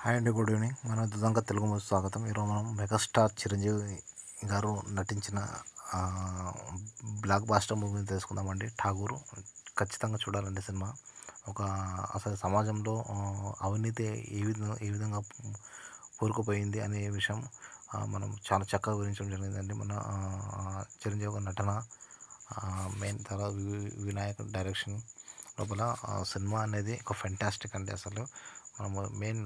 Hi అండి, good evening. మన దుదంక Telugu movie స్వాగతం. ఈరోజు మనం మెగాస్టార్ చిరంజీవి గారు నటించిన ఆ, బ్లాక్ బాస్టర్ మూవీని తెలుసుకుందామండి. ఠాగూర్ ఖచ్చితంగా చూడాలండి సినిమా. ఒక అసలు సమాజంలో అవినీతి ఏ విధంగా పూరుకుపోయింది అనే విషయం మనం చాలా చక్కగా వివరించడం జరిగిందండి. మన చిరంజీవి గారి నటన, మెయిన్ తర్వాత వినాయక్ డైరెక్షన్ లోపల సినిమా అనేది ఒక ఫెంటాస్టిక్ అండి. అసలు మనము మెయిన్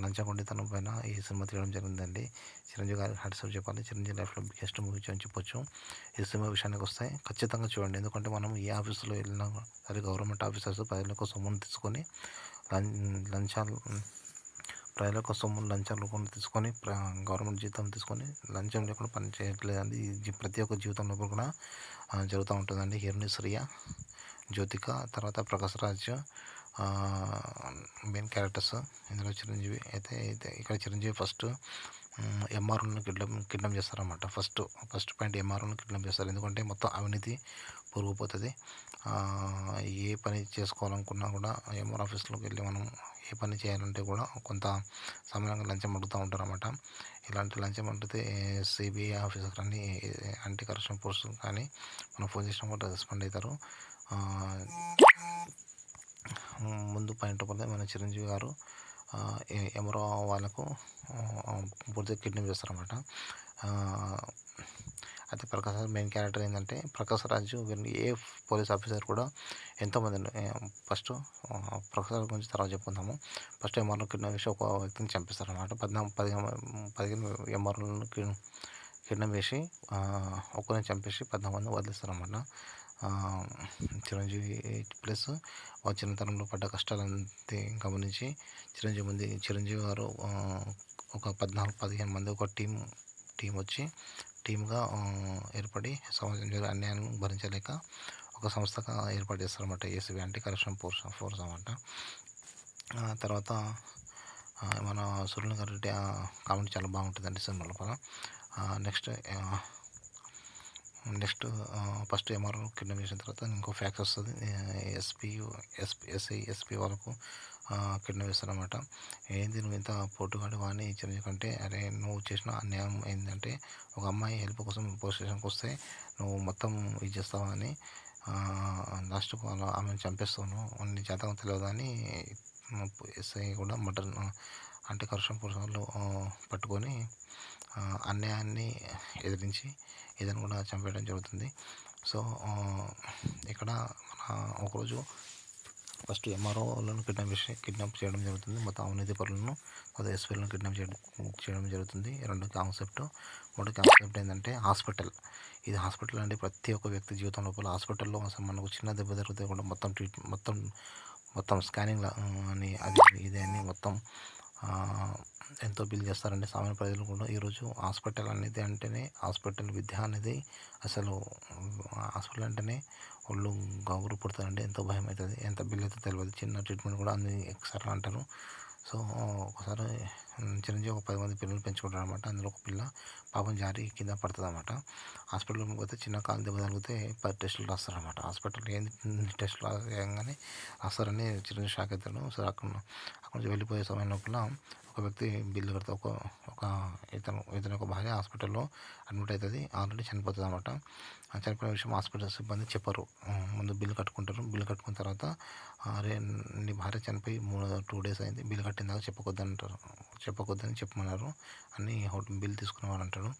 లంచగొండితనం పైన ఈ సినిమా తీయడం జరిగిందండి. చిరంజీవి గారికి హ్యాట్స్ ఆఫ్ చెప్పాలి. చిరంజీవి లైఫ్లో బిగ్గెస్ట్ మూవీ అని చెప్పొచ్చు. ఈ సినిమా విషయానికి వస్తే ఖచ్చితంగా చూడండి. ఎందుకంటే మనం ఏ ఆఫీసులో వెళ్ళినా సరే గవర్నమెంట్ ఆఫీసర్స్ ప్రజలకు సొమ్మును తీసుకొని లంచాలు ప్రజలకు సొమ్మును లంచాల రూపంలో తీసుకొని గవర్నమెంట్ జీతం తీసుకొని లంచం లేకుండా పని చేయట్లేదండి. ఇది ప్రతి ఒక్క జీవితంలో కూడా జరుగుతూ ఉంటుందండి. హీరోయిన్ శ్రియ, జ్యోతిక, తర్వాత ప్రకాష్ రాజ్ మెయిన్ క్యారెక్టర్స్. ఇందులో చిరంజీవి అయితే ఇక్కడ చిరంజీవి ఫస్ట్ ఎంఆర్ఓని కిడ్నాప్ చేస్తారన్నమాట. ఫస్ట్ పాయింట్ ఎంఆర్ఓని కిడ్నాప్ చేస్తారు. ఎందుకంటే మొత్తం అవినీతి పొరుగుపోతుంది. ఏ పని చేసుకోవాలనుకున్నా కూడా ఎంఆర్ ఆఫీస్లోకి వెళ్ళి మనం ఏ పని చేయాలంటే కూడా కొంత సమయంగా లంచం అడుగుతూ ఉంటారన్నమాట. ఇలాంటి లంచం అడిగితే సిబిఐ ఆఫీసర్ కానీ యాంటీ కరప్షన్ ఫోర్స్ కానీ మనం ఫోన్ చేసినా కూడా రెస్పాండ్ అవుతారు. ముందు పాయింట్ వల్ల మన చిరంజీవి గారు ఎవరో వాళ్ళకు పూర్తిగా కిడ్నాప్ చేస్తారన్నమాట. అయితే ప్రకాష్ రాజ్ మెయిన్ క్యారెక్టర్ ఏంటంటే, ప్రకాష్ రాజు ఏ పోలీస్ ఆఫీసర్ కూడా ఎంతోమంది ఫస్ట్ ప్రకాష్ రాజ్ గురించి తర్వాత చెప్పుకుందాము. ఫస్ట్ ఎంఆర్ఓ కిడ్నాప్ చేసి ఒక వ్యక్తిని చంపిస్తారన్నమాట. 15 ఎంఆర్ఓలను కిడ్నాప్ చేసి ఒక్కరిని చంపేసి 14 మందిని వదిలేస్తారన్నమాట. చిరంజీవి ప్లస్ వాళ్ళ చిన్నతనంలో పడ్డ కష్టాలంతే గమనించి చిరంజీవి గారు ఒక 14-15 మంది ఒక టీం వచ్చి టీమ్గా ఏర్పడి సమాజం జరిగే అన్యాయాన్ని భరించలేక ఒక సంస్థగా ఏర్పాటు చేస్తారన్నమాట. ఏసీబీ యాంటీ కరప్షన్ ఫోర్స్ అన్నమాట. తర్వాత మన సురేంద్ర గారి కామెడీ చాలా బాగుంటుందండి సినిమా లోపల. నెక్స్ట్ ఫస్ట్ ఎంఆర్ఓ కిడ్నాప్ చేసిన తర్వాత ఇంకో ఫ్యాక్స్ వస్తుంది. ఎస్పీ వాళ్ళకు కిడ్నాప్ చేస్తారన్నమాట. ఏంది నువ్వు ఇంత పోటుగాడు వాడిని చిరంజీవి కంటే, అరే నువ్వు చేసిన అన్యాయం ఏంటంటే ఒక అమ్మాయి హెల్ప్ కోసం పోలీస్ స్టేషన్కి వస్తే నువ్వు మొత్తం ఇది చేస్తావా అని లాస్ట్కు ఆమెను చంపేస్తాను నీ జాతకం తెలియదు అని ఎస్ఐ కూడా మటన్ అంటే కరప్షన్ ఫోర్స్ వాళ్ళు పట్టుకొని అన్యాయాన్ని ఎదిరించి ఇతను కూడా చంపేయడం జరుగుతుంది. సో ఇక్కడ మన ఒకరోజు ఫస్ట్ ఎంఆర్ఓలను కిడ్నాప్ చేయడం జరుగుతుంది. మొత్తం అవినీతి పరులను అదే ఎస్పీలను కిడ్నాప్ చేయడం జరుగుతుంది. రెండో కాన్సెప్ట్. మూడో కాన్సెప్ట్ ఏంటంటే హాస్పిటల్. ఇది హాస్పిటల్ అంటే ప్రతి ఒక్క వ్యక్తి జీవితం లోపల హాస్పిటల్లో అసలు మనకు చిన్న దెబ్బ జరిగితే కూడా మొత్తం స్కానింగ్ అని అది ఇది అని మొత్తం ఎంతో బిల్ చేస్తారండి సామాన్య ప్రజలు కూడా. ఈరోజు హాస్పిటల్ అనేది అంటేనే విద్య అనేది అసలు హాస్పిటల్ అంటేనే ఒళ్ళు గగురు పుడుతుందండి. ఎంతో భయం అవుతుంది. ఎంత బిల్ అయితే తెలియదు. చిన్న ట్రీట్మెంట్ కూడా అన్ని ఎక్స్ట్రా అంటారు. సో ఒకసారి చిరంజీవి ఒక 10 మంది పిల్లలు పెంచుకుంటారు అనమాట. అందులో ఒక పిల్ల పాపం జారి కింద పడుతుంది అనమాట. హాస్పిటల్కి పోతే చిన్న కాలు దెబ్బ తగిలితే 10 టెస్టులు రాస్తారనమాట. హాస్పిటల్ ఏంది టెస్టులు రాగానే రాస్తారని చిరంజీవి షాక్ అవుతాడు. సో అక్కడ నుంచి వెళ్ళిపోయే సమయం లోపల ఒక వ్యక్తి బిల్లు కడితే ఒక ఇతను ఒక భార్య హాస్పిటల్లో అడ్మిట్ అవుతుంది. ఆల్రెడీ చనిపోతుంది అనమాట. చనిపోయిన విషయం హాస్పిటల్ సిబ్బంది చెప్పరు. ముందు బిల్లు కట్టుకుంటారు. బిల్లు కట్టుకున్న తర్వాత అరే నీ భార్య చనిపోయి 2 days అయింది, బిల్లు కట్టిన దాకా చెప్పకొద్దని చెప్పమన్నారు అని బిల్ తీసుకునేవాడు అంటాడు.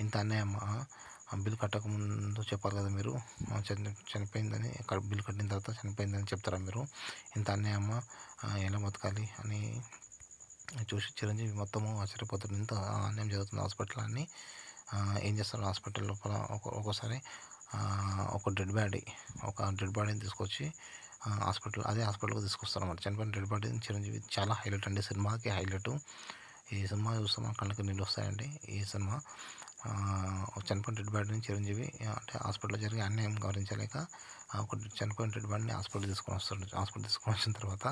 ఇంత అన్యాయమా, బిల్లు కట్టకముందు చెప్పాలి కదా మీరు, చనిపోయిందని బిల్లు కట్టిన తర్వాత చనిపోయిందని చెప్తారా మీరు, ఇంత అన్యాయమా, ఎలా బతకాలి అని చూసి చిరంజీవి మొత్తము ఆశ్చర్యపోతాడు. ఇంత అన్యాయం జరుగుతుంది హాస్పిటల్ అని. ఏం చేస్తారు హాస్పిటల్ లోపల ఒక్కోసారి ఒక డెడ్ బాడీని తీసుకొచ్చి అదే హాస్పిటల్కి తీసుకొస్తారు అన్నమాట. చనిపోయిన డెడ్ బాడీని చిరంజీవి చాలా హైలైట్ అండి, సినిమాకి హైలైట్. ఈ సినిమా చూస్తే మన కళ్ళకి నీళ్ళు వస్తాయండి. ఈ సినిమా చనిపోయిన డెడ్ బాడీని చిరంజీవి అంటే హాస్పిటల్లో జరిగే అన్యాయం గమనించలేక ఒక చనిపోయిన డెడ్ బాడీని హాస్పిటల్ తీసుకొని వస్తాడు. హాస్పిటల్ తీసుకొని వచ్చిన తర్వాత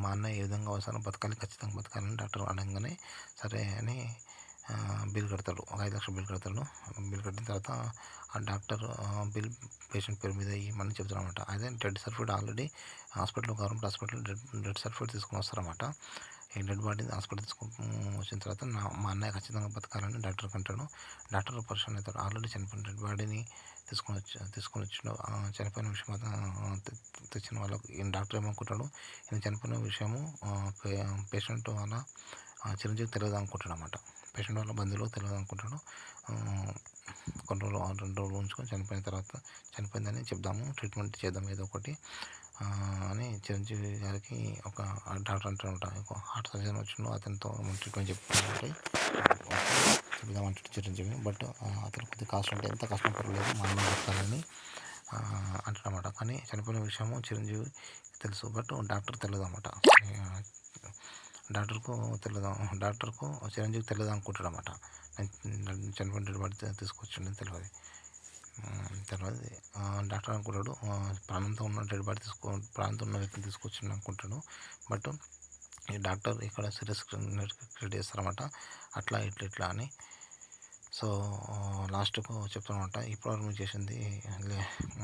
మా అన్న ఏ విధంగా అవసరం బతకాలి, ఖచ్చితంగా బతకాలని డాక్టర్ అనగానే సరే అని బిల్ కడతాడు. ఒక 5,00,000 బిల్ కడతాడు. బిల్ కట్టిన తర్వాత ఆ డాక్టర్ బిల్ పేషెంట్ పేరు మీద ఇయ్యమని చెప్తాడనమాట. అదే డెడ్ సర్టిఫికేట్ ఆల్రెడీ హాస్పిటల్‌లో గవర్నమెంట్ హాస్పిటల్‌లో డెడ్ సర్టిఫికేట్ తీసుకొని వస్తారనమాట. ఈ డెడ్ బాడీని హాస్పిటల్ తీసుకొని వచ్చిన తర్వాత మా అన్నయ్య ఖచ్చితంగా బతకాలని డాక్టర్‌కి అంటాడు. డాక్టర్ పరేషాన్ అవుతాడు. ఆల్రెడీ చనిపోయిన డెడ్ బాడీని తీసుకొనొచ్చిన చనిపోయిన విషయం తెచ్చిన వాళ్ళకి ఈయన డాక్టర్ ఏమనుకుంటాడు, ఈయన చనిపోయిన విషయము పేషెంట్ వాళ్ళ చిరంజీవికి తెలియదనుకుంటాడనమాట. పేషెంట్ వాళ్ళ బంధువులకు తెలియదనుకుంటాడు. కొన్ని రోజులు 2 రోజులు ఉంచుకొని చనిపోయిన తర్వాత చనిపోయిందని చెప్దాము, ట్రీట్మెంట్ చేద్దాం ఏదో ఒకటి అని చిరంజీవి గారికి ఒక డాక్టర్ అంటాడనమాట. ఒక హార్ట్ సర్జన్ వచ్చిండు, అతనితో ట్రీట్మెంట్ చెప్తామంటే చెప్దామంటాడు చిరంజీవి. బట్ అతను కొద్దిగా కాస్ట్ అంటే ఎంత కష్టం పర్వాలేదు మా అన్న బతకాలని అంటాడనమాట. కానీ చనిపోయిన విషయము చిరంజీవి తెలుసు. But doctor తెలియదన్నమాట. డాక్టర్కు తెలియదు. డాక్టర్కు చిరంజీవికి తెలియదు అనుకుంటాడనమాట. చనిపోయిన డెడ్ బాడీ తీసుకొచ్చిండని తెలియదు. డాక్టర్ అనుకుంటాడు ప్రాణంతో ఉన్న డెడ్ బాడీ ప్రాణంతో ఉన్న వ్యక్తిని తీసుకొచ్చిండు అనుకుంటాడు. బట్ ఈ డాక్టర్ ఇక్కడ సీరియస్ క్రియేట్ చేస్తారన్నమాట. అట్లా ఇట్లా అని. సో లాస్ట్కు చెప్తానమాట, ఇప్పటివరకు మీరు చేసింది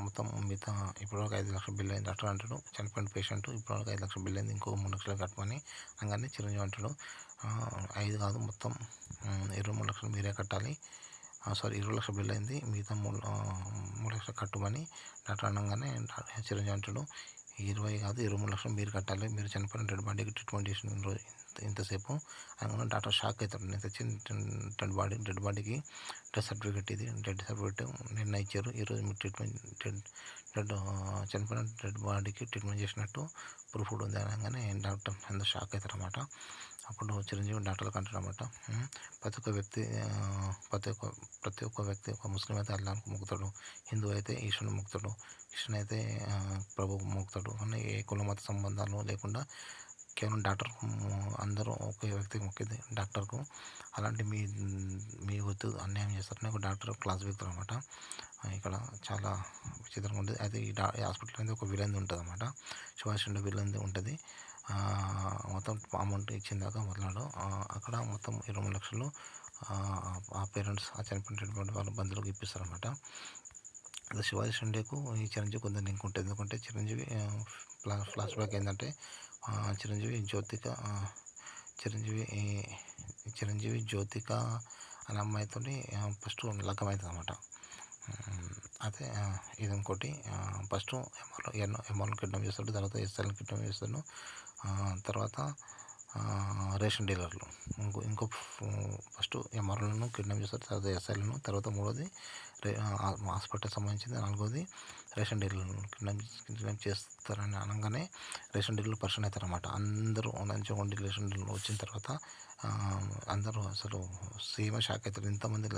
మొత్తం మిగతా ఇప్పటివరకు 5,00,000 బిల్ అయింది. డాక్టర్ అంటాడు చనిపోయిన పేషెంట్ ఇప్పటివరకు 5,00,000 బిల్ అయింది, ఇంకో 3,00,000 కట్టమని అనగానే చిరంజీవి అంటాడు 5 కాదు మొత్తం 23,00,000 మీరే కట్టాలి. సారీ 20,00,000 బిల్ అయింది, మిగతా 3,00,000 కట్టమని డాక్టర్ అనగానే చిరంజీవి అంటాడు 20 కాదు 23,00,000 మీరు కట్టాలి, మీరు చనిపోయిన డెడ్ బాడీకి ట్రీట్మెంట్ చేసిన రోజు ఇంతసేపు అనగానే డాక్టర్ షాక్ అవుతాడు. నేను తెచ్చిన డెడ్ బాడీకి డెత్ సర్టిఫికేట్ ఇది, డెడ్ సర్టిఫికేట్ నిన్న ఇచ్చారు, ఈరోజు మీరు చనిపోయిన డెడ్ బాడీకి ట్రీట్మెంట్ చేసినట్టు ప్రూఫ్ కూడా ఉంది అనగానే డాక్టర్ ఎంత షాక్ అవుతారన్నమాట. అప్పుడు చిరంజీవి డాక్టర్లకు అంటాడనమాట, ప్రతి ఒక్క వ్యక్తి ఒక ముస్లిం అయితే అల్లాహ్కు మొక్కుతాడు, హిందూ అయితే ఈశ్వరుని మొక్కుతాడు, క్రిస్టియన్ అయితే ప్రభువుకు మొక్కుతాడు అని ఏ కుల మత సంబంధాలు లేకుండా కేవలం డాక్టర్ అందరూ ఒకే వ్యక్తికి మొక్కేది డాక్టర్కు. అలాంటి మీ వద్దు అన్యాయం చేస్తారని ఒక డాక్టర్ క్లాస్ పీకుతారు అనమాట. ఇక్కడ చాలా విచిత్రంగా ఉంటుంది. అయితే ఈ హాస్పిటల్ అనేది ఒక విలంది ఉంటుంది అనమాట. సుభాష్ చంద్ర విలంది ఉంటుంది. మొత్తం అమౌంట్ ఇచ్చిన దాకా మొదలాడు. అక్కడ మొత్తం 23,00,000 ఆ పేరెంట్స్ ఆ చనిపోయినటువంటి వాళ్ళ బంధువులకు ఇప్పిస్తారనమాట. అదే శివాజీ షిండేకు ఈ చిరంజీవి కొంత లింక్ ఉంటుంది. ఎందుకంటే చిరంజీవి ఫ్లాష్ బ్యాక్ ఏంటంటే చిరంజీవి జ్యోతిక అనే అమ్మాయితోని ఫస్ట్ లగ్గం అవుతుంది అనమాట. అయితే ఇది ఇంకోటి ఫస్ట్ ఎంఆర్ఓని కిడ్నాప్ చేస్తాడు, తర్వాత ఎస్ఐలను కిడ్నాప్ చేస్తాడు, తర్వాత రేషన్ డీలర్లు ఇంకో ఫస్ట్ ఎంఆర్ఓలను కిడ్నాప్ చేస్తారు, తర్వాత ఎస్ఐలను, తర్వాత మూడోది హాస్పిటల్ సంబంధించింది, నాలుగోది రేషన్ డీలర్లను కిడ్నాప్ చేస్తారని అనగానే రేషన్ డీలర్లు పర్సన్ అవుతారన్నమాట. అందరూ లంచగొండి రేషన్ డీలర్లు వచ్చిన తర్వాత అందరూ అసలు సీఎం షాక్ అవుతారు, ఇంతమంది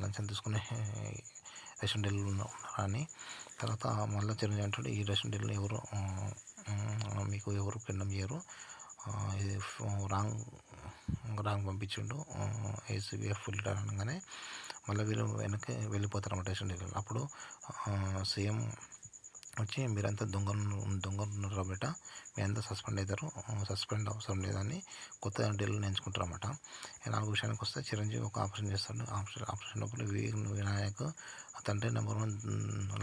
లంచం తీసుకునే రేషన్ డీలర్లు ఉన్నారని. తర్వాత మళ్ళీ చిరంజీవి అంటాడు ఈ రేషన్ డీలర్లు ఎవరు మీకు ఎవరు కిడ్నాప్ చేయరు, ఇది రాంగ్ పంపించిండు ఏసీబీఎఫ్ ఫిల్టర్ అనగానే మళ్ళీ వీళ్ళు వెనక్కి వెళ్ళిపోతారన్నమాట రేషన్ డీలర్లు. అప్పుడు సీఎం వచ్చి మీరంతా దొంగలున్నారు బేట, మీరంతా సస్పెండ్ అవుతారు, సస్పెండ్ అవసరం లేదని కొత్త డీలర్ని ఎంచుకుంటారన్నమాట. 4 విషయానికి వస్తే చిరంజీవి ఒక ఆపరేషన్ చేస్తాడు. ఆపరేషన్ లోపల వినాయక్ తండ్రి నెంబర్ 1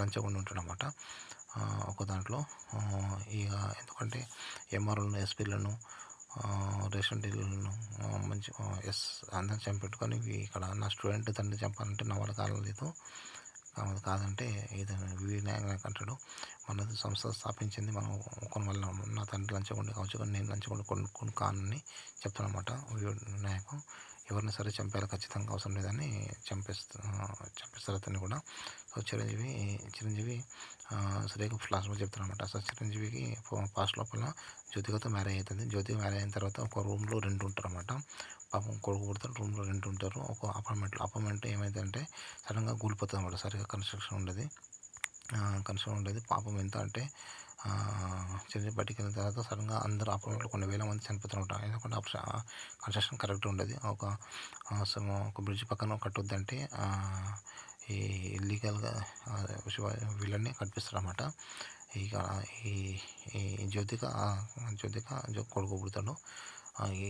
లంచగొండి ఉంటాడన్నమాట. ఒక దాంట్లో ఇక ఎందుకంటే ఎంఆర్ఓలను ఎస్పీలను రేషన్ డీలర్లను మంచి అందరిని చంపెట్టుకొని ఇక్కడ నా స్టూడెంట్ తండ్రి చంపాలంటే నా వల్ల కాలేదు, కాదంటే ఇది వినాయక్ అంటాడు మనది సంస్థ స్థాపించింది మనం కొన్ని వల్ల నా తండ్రి లంచగొండి కావచ్చు కానీ నేను లంచగొండి కొనుక్కొని కానని చెప్తానమాట వినాయక్. ఎవరిని సరే చంపేయాలి ఖచ్చితంగా అవసరం లేదని చంపేస్తారు అతన్ని కూడా. సో చిరంజీవి సరిగ్గా ఫ్లాష్లో చెప్తారనమాట. అసలు చిరంజీవికి పాస్ట్ లోపల జ్యోతికతో మ్యారేజ్ అవుతుంది. జ్యోతికి మ్యారేజ్ అయిన తర్వాత ఒక రూమ్లో 2 ఉంటారు అనమాట. పాపం కొడుకు పుడతాడు, రూమ్లో 2 ఉంటారు. ఒక అపార్ట్మెంట్ ఏమైందంటే సడన్గా కూలిపోతుంది అనమాట. సరిగ్గా కన్స్ట్రక్షన్ ఉండేది. పాపం ఎంత అంటే చిరంజీవి బయటికి వెళ్ళిన తర్వాత సడన్గా అందరూ అపార్ట్మెంట్లో కొన్ని వేల మంది చనిపోతారనమాట. ఎందుకంటే కన్స్ట్రక్షన్ కరెక్ట్ ఉండేది. ఒక బ్రిడ్జ్ పక్కన కట్టొద్దంటే ఈ ఇల్లీగల్గా వీళ్ళని కట్టిస్తారన్నమాట. ఇక ఈ జ్యోతిక కొడుకు పుడతాడు.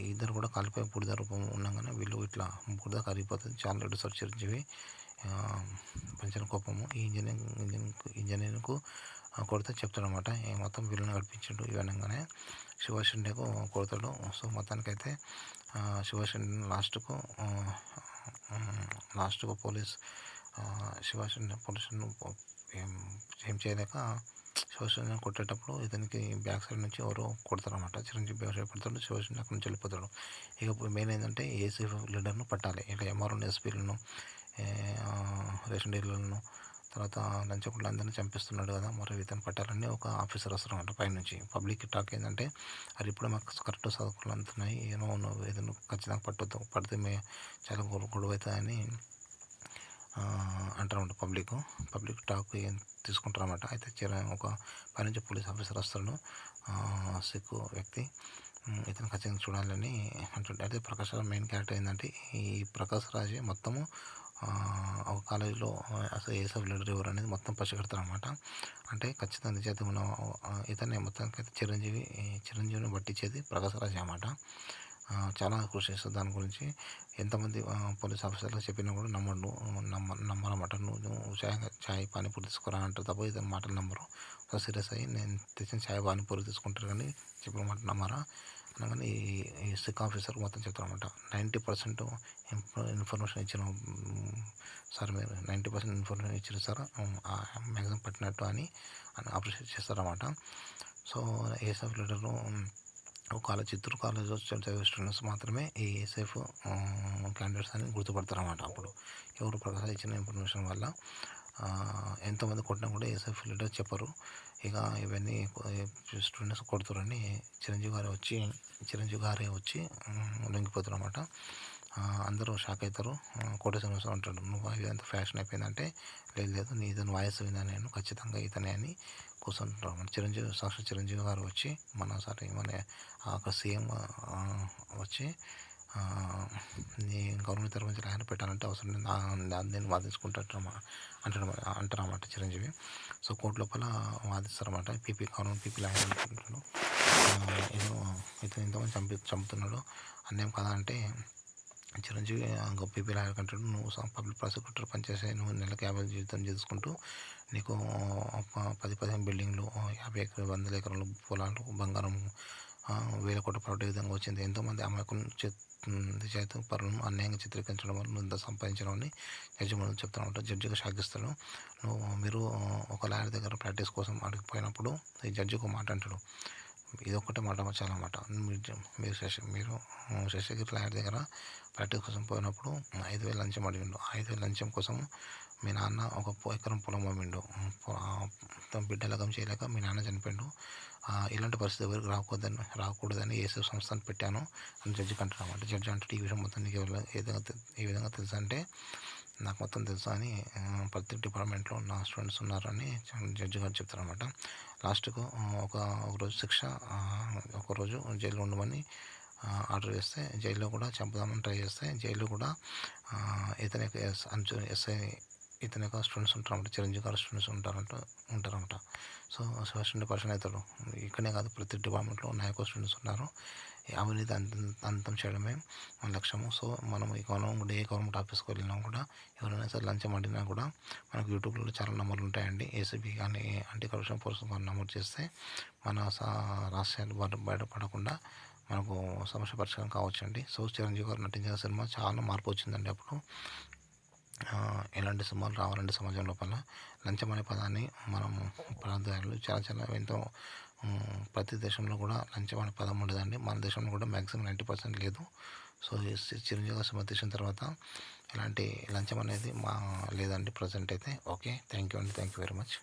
ఇద్దరు కూడా కాలిపోయి బూడిద రూపం ఉండంగానే వీళ్ళు ఇట్లా బూడిద కరిగిపోతుంది. చాలా రెడ్డిసాడు చిరంజీవి పెంచిన కోపము ఈ ఇంజనీరింగ్‌కు కొడితే చెప్తాడనమాట. మొత్తం వీళ్ళని నడిపించిండు ఇవనంగానే శివ షిండేకు కొడతాడు. సో, మొత్తానికైతే శివ షిండే లాస్ట్‌కు శివ షిండే పోలీసులను ఏం ఏం చేయలేక శివ షిండేని కొట్టేటప్పుడు ఇతనికి బ్యాక్ సైడ్ నుంచి ఎవరో కొడతారనమాట. చిరంజీవి బ్యాక్ సైడ్ కొడతాడు. శివ షిండే అక్కడి నుంచి వెళ్ళిపోతాడు. ఇక మెయిన్ ఏంటంటే ఏసీఎఫ్ లీడర్‌ను పట్టాలి. ఇట్లా ఎంఆర్ఓని, ఎస్పీలను, రేషన్ డీలర్లను, తర్వాత లంచగొండలు అందరిని చంపేస్తున్నాడు కదా! మరి ఇతన్ని పట్టాలని ఒక ఆఫీసర్ వస్తారనమాట పైనుంచి. పబ్లిక్ టాక్ ఏందంటే, "అరె! ఇప్పుడే మాకు కరెక్ట్ సరుకులు అందుతున్నాయి. నువ్వు ఏదైనా ఖచ్చితంగా పట్టొద్దు. పడితే చాలా గొడవ అవుతుందని" అంటారన్నమాట పబ్లిక్ టాక్ తీసుకుంటారన్నమాట. అయితే ఒక పైనుంచి పోలీస్ ఆఫీసర్ వస్తాడు. సిక్కు వ్యక్తి. ఇతను ఖచ్చితంగా చూడాలని అంటుంటాడు. అయితే ప్రకాష్ రాజ్ మెయిన్ క్యారెక్టర్ ఏంటంటే, ఈ ప్రకాష్ రాజే మొత్తము ఒక కాలేజీలో అసలు ఏసీఎఫ్ లీడర్ ఎవరు అనేది మొత్తం పసిగడతారనమాట. అంటే ఖచ్చితంగా నిజాయితీ ఉన్న ఇతన్నే మొత్తానికైతే చిరంజీవిని పట్టించేది ప్రకాష్ రాజే అనమాట. చాలా కృషి చేస్తాడు దాని గురించి. ఎంతమంది పోలీస్ ఆఫీసర్లు చెప్పినా కూడా నమ్మరన్నమాట. నువ్వు చాయ్ పానీపూరి తీసుకురా అంటారు తప్ప ఇతని మాటలు నమ్మరు. సో, సీరియస్ అయ్యి నేను తెచ్చిన చాయ్ పానీపూరి తీసుకుంటారు కానీ చెప్పిన మాట నమ్మరా అనగానే ఈ సిక్ ఆఫీసర్ మొత్తం చెప్తారనమాట. 90% ఇన్ఫర్మేషన్ ఇచ్చిన సార్ మీరు 90% ఇన్ఫర్మేషన్ ఇచ్చారు సార్, మ్యాక్సిమం పట్టినట్టు అని అప్రిషియేట్ చేస్తారన్నమాట. సో, ఏఎస్ఎఫ్ లీడర్‌ను చిత్తూరు కాలేజ్‌లో చదివే స్టూడెంట్స్ మాత్రమే ఈ ఏసీఎఫ్ క్యాండిడేట్స్ అని గుర్తుపడతారన్నమాట. అప్పుడు ఎవరు ప్రకాష్ ఇచ్చిన ఇన్ఫర్మేషన్ వల్ల ఎంతమంది కొట్టినా కూడా ఏసీఎఫ్ లీడర్ చెప్పరు. ఇక ఇవన్నీ స్టూడెంట్స్ కొడుతురని చిరంజీవి గారే వచ్చి లొంగిపోతారన్నమాట. అందరూ షాక్ అవుతారు. కోట శ్రీనివాసరావు అంటాడు, "నువ్వు ఇదంతా ఫ్యాషన్ అయిపోయిందంటే" లేదు ఇతని వాయిస్ విన్నా నేను ఖచ్చితంగా ఇతనే అని కూర్చుంటారు. సాక్షాత్ చిరంజీవి గారు వచ్చి మన అక్కడ సీఎం వచ్చి నీ గవర్నమెంట్ తరఫు నుంచి రాయన పెట్టాలంటే అవసరం లేదు, నేను అంటారన్నమాట చిరంజీవి. సో, కోర్టు లోపల వాదిస్తారన్నమాట. గవర్నమెంట్ పీపీ లాయర్ అనుకుంటాడు. ఇతను ఇంతమంది చంపుతున్నాడు అన్యాయం కదా అంటే చిరంజీవి పీపీ లాయర్ అంటాడు, "నువ్వు పబ్లిక్ ప్రాసిక్యూటర్ పనిచేసే నువ్వు నెలకు 50 జీతం చేసుకుంటూ నీకు 10-15 బిల్డింగ్లు, 50 ఎకరాలు, 100 ఎకరాలు పొలాలు, బంగారం, 1000 కోట్ల ప్రాపర్టీ విధంగా వచ్చింది. ఎంతోమంది అమాయకులను నిజాయితీ పరులను అన్యాయంగా చిత్రీకరించడం వల్ల నువ్వు ఇంత సంపాదించడం" అని జడ్జి ముందు చెప్తాను. జడ్జిగా షాకిస్తాడు. మీరు ఒక లాయర్ దగ్గర ప్రాక్టీస్ కోసం అడిగిపోయినప్పుడు ఈ జడ్జి ఒక మాట అంటాడు. ఇదొక్కటే మాట చాలా మాట. మీరు శశగిరి లాయర్ దగ్గర ప్రాక్టీస్ కోసం పోయినప్పుడు 5,000 లంచం అడిగిండు. 5,000 లంచం కోసం మీ నాన్న ఒక ఎకరం పొలం అమ్మిండు. తన బిడ్డ లగ్గం చేయలేక మీ నాన్న చనిపోయిండు. ఇలాంటి పరిస్థితి ఎవరికి రాకూడదని ఏసీఎఫ్ సంస్థను పెట్టాను అని జడ్జికి అంటాడన్నమాట. జడ్జి అంటాడు, "ఈ విషయం మొత్తం నీకు ఏ విధంగా తెలుసా" అంటే, "నాకు మొత్తం తెలుసు అని ప్రతి డిపార్ట్మెంట్లో నా స్టూడెంట్స్ ఉన్నారని" జడ్జి గారు చెప్తారనమాట. లాస్ట్‌కు ఒకరోజు ఒకరోజు జైల్లో ఉండమని ఆర్డర్ చేస్తే, జైల్లో కూడా చంపుదామని ట్రై చేస్తే, జైల్లో కూడా ఇతని యొక్క ఎస్ఐ ఇతని యొక్క స్టూడెంట్స్ ఉంటారన్నమాట. చిరంజీవి గారి స్టూడెంట్స్ ఉంటారన్నమాట. సో, శివశంకర్ పర్సన్ అవుతాడు. ఇక్కడనే కాదు ప్రతి డిపార్ట్మెంట్లో నా యొక్క స్టూడెంట్స్ ఉన్నారు. అవినీతి అంతం చేయడమే మన లక్ష్యము. సో, మనం ఏ గవర్నమెంట్ ఆఫీస్కి వెళ్ళినా కూడా ఎవరైనా సరే లంచం అడిగినా కూడా మనకు యూట్యూబ్లో చాలా నంబర్లు ఉంటాయండి. ఏసీబీ కానీ యాంటీ కరప్షన్ ఫోర్స్ మనం నమోదు చేస్తే మన రహస్యాలు బయటపడకుండా మనకు సమస్య పరిష్కారం కావచ్చండి. సో, చిరంజీవి గారు నటించిన సినిమా చాలా మార్పు వచ్చిందండి. అప్పుడు ఇలాంటి సినిమాలు రావాలంటే సమాజం లోపల లంచం అనే పదాన్ని మనం ప్రాంతాలు చాలా ఎంతో ప్రతి దేశంలో కూడా లంచం అనే పదం ఉండదండి. మన దేశంలో కూడా మ్యాక్సిమం 90% లేదు. సో, చిరంజీవి గారు సినిమా తీసిన తర్వాత ఇలాంటి లంచం అనేది లేదండి ప్రజెంట్ అయితే. ఓకే, థ్యాంక్ యూ అండి. Thank you very much.